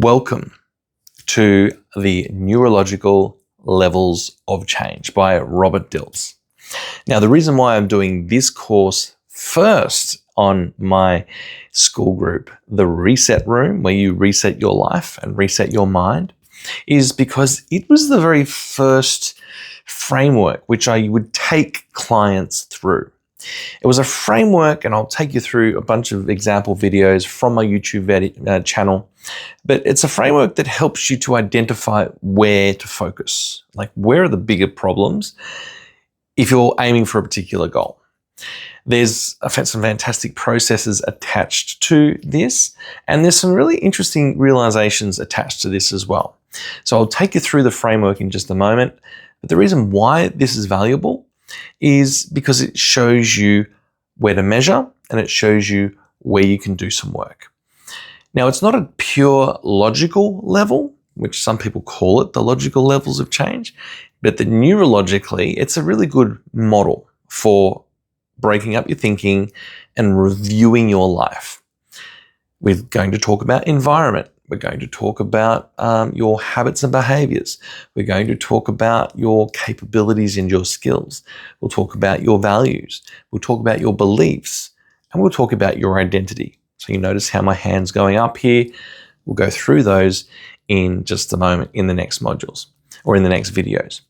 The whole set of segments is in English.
Welcome to the Neurological Levels of Change by Robert Dilts. Now, the reason why I'm doing this course first on my Skool group, the Reset Room, where you reset your life and reset your mind, is because it was the very first framework which I would take clients through. It was a framework, and I'll take you through a bunch of example videos from my YouTube channel, but it's a framework that helps you to identify where to focus, like where are the bigger problems if you're aiming for a particular goal. There's some fantastic processes attached to this, and there's some really interesting realizations attached to this as well. So I'll take you through the framework in just a moment, but the reason why this is valuable is because it shows you where to measure and it shows you where you can do some work. Now, it's not a pure logical level, which some people call it the logical levels of change, but neurologically, it's a really good model for breaking up your thinking and reviewing your life. We're going to talk about environment. We're going to talk about your habits and behaviors. We're going to talk about your capabilities and your skills. We'll talk about your values. We'll talk about your beliefs. And we'll talk about your identity. So you notice how my hand's going up here. We'll go through those in just a moment in the next modules or in the next videos.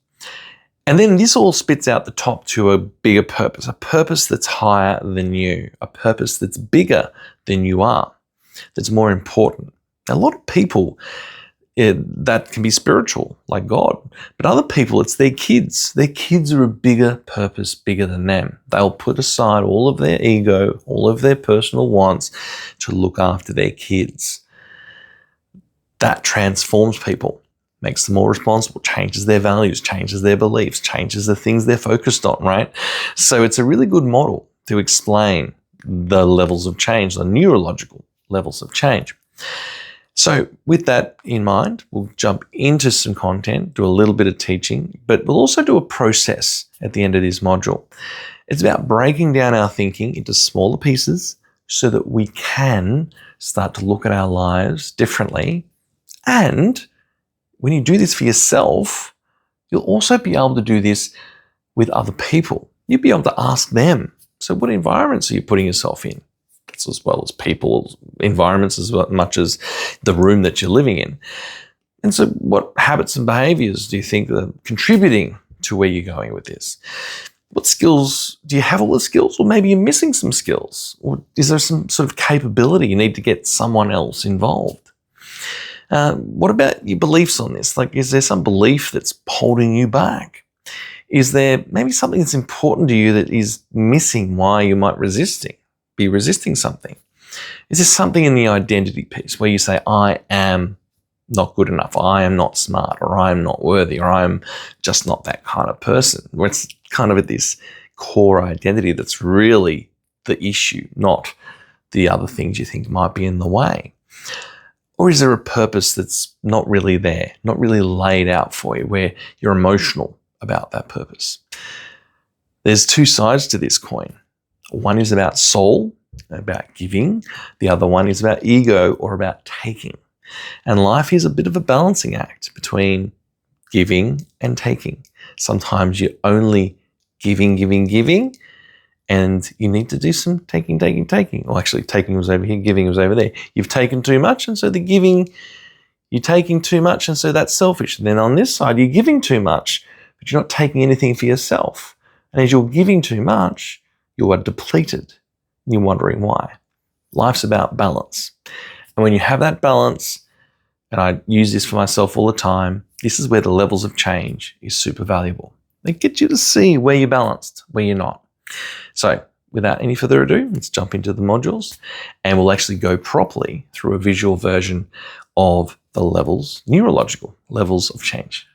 And then this all spits out the top to a bigger purpose, a purpose that's higher than you, a purpose that's bigger than you are, that's more important. A lot of people, that can be spiritual, like God, but other people, it's their kids. Their kids are a bigger purpose, bigger than them. They'll put aside all of their ego, all of their personal wants to look after their kids. That transforms people, makes them more responsible, changes their values, changes their beliefs, changes the things they're focused on, right? So it's a really good model to explain the levels of change, the neurological levels of change. So with that in mind, we'll jump into some content, do a little bit of teaching, but we'll also do a process at the end of this module. It's about breaking down our thinking into smaller pieces so that we can start to look at our lives differently. And when you do this for yourself, you'll also be able to do this with other people. You'll be able to ask them, so what environments are you putting yourself in? That's as well as people, environments as much as the room that you're living in. And so what habits and behaviors do you think are contributing to where you're going with this? What skills, do you have all the skills, or maybe you're missing some skills? Or is there some sort of capability you need to get someone else involved? What about your beliefs on this? Like, is there some belief that's holding you back? Is there maybe something that's important to you that is missing why you might be resisting something? Is there something in the identity piece where you say, I am not good enough, I am not smart, or I am not worthy, or I am just not that kind of person? Where it's kind of at this core identity that's really the issue, not the other things you think might be in the way. Or is there a purpose that's not really there, not really laid out for you, where you're emotional about that purpose? There's two sides to this coin. One is about soul, about giving. The other one is about ego, or about taking. And life is a bit of a balancing act between giving and taking. Sometimes you're only giving, and you need to do some taking. Well, actually, taking was over here, giving was over there. You've taken too much, and so the giving, you're taking too much, and so that's selfish. And then on this side, you're giving too much, but you're not taking anything for yourself. And as you're giving too much, you are depleted. You're wondering why. Life's about balance. And when you have that balance, and I use this for myself all the time, this is where the levels of change is super valuable. They get you to see where you're balanced, where you're not. So without any further ado, let's jump into the modules, and we'll actually go properly through a visual version of the neurological levels of change.